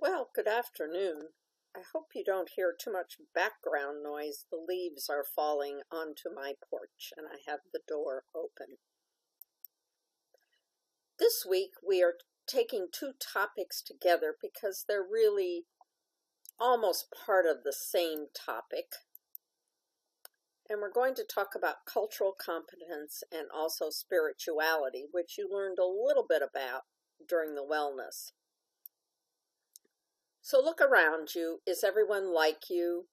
Well, good afternoon. I hope you don't hear too much background noise. The leaves are falling onto my porch and I have the door open. This week we are taking two topics together because they're really almost part of the same topic. And we're going to talk about cultural competence and also spirituality, which you learned a little bit about during the wellness. So look around you. Is everyone like you?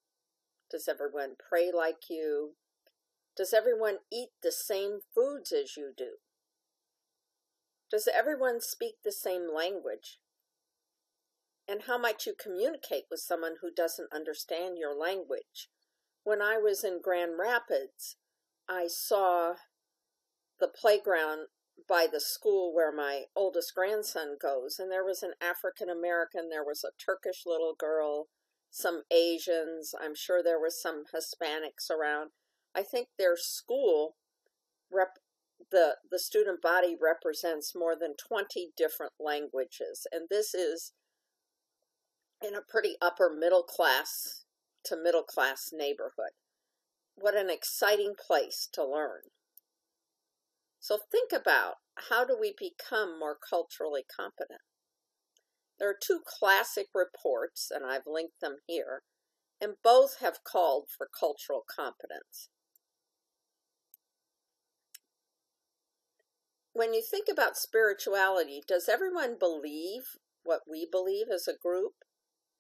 Does everyone pray like you? Does everyone eat the same foods as you do? Does everyone speak the same language? And how might you communicate with someone who doesn't understand your language? When I was in Grand Rapids, I saw the playground by the school where my oldest grandson goes, and there was an African American, there was a Turkish little girl, some Asians, I'm sure there was some Hispanics around. I think their school, the student body represents more than 20 different languages, and this is in a pretty upper middle class to middle class neighborhood. What an exciting place to learn. So think about, how do we become more culturally competent? There are two classic reports, and I've linked them here, and both have called for cultural competence. When you think about spirituality, does everyone believe what we believe as a group?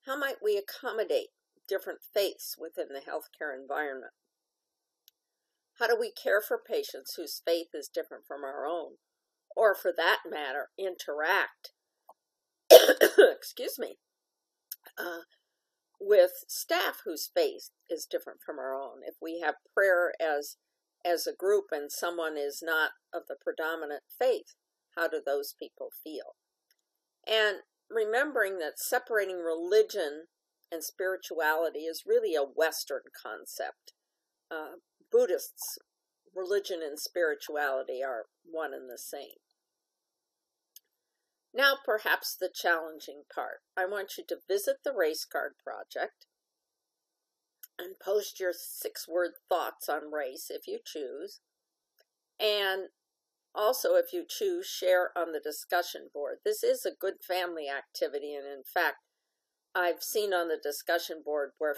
How might we accommodate different faiths within the healthcare environment? How do we care for patients whose faith is different from our own? Or for that matter, interact excuse me, with staff whose faith is different from our own? If we have prayer as a group and someone is not of the predominant faith, how do those people feel? And remembering that separating religion and spirituality is really a Western concept. Buddhists, religion and spirituality are one and the same. Now perhaps the challenging part. I want you to visit the Race Card Project and post your 6-word thoughts on race if you choose. And also, if you choose, share on the discussion board. This is a good family activity, and in fact, I've seen on the discussion board where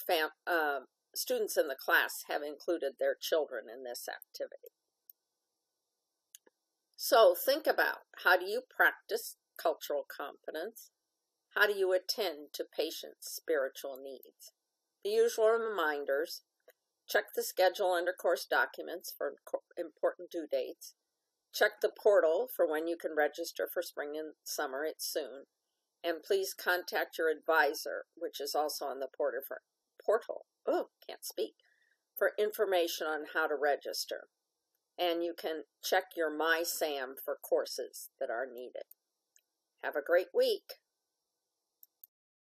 students in the class have included their children in this activity. So think about, how do you practice cultural competence? How do you attend to patients' spiritual needs? The usual reminders: check the schedule under course documents for important due dates. Check the portal for when you can register for spring and summer. It's soon. And please contact your advisor, which is also on the portal. Oh, can't speak. For information on how to register. And you can check your MySam for courses that are needed. Have a great week.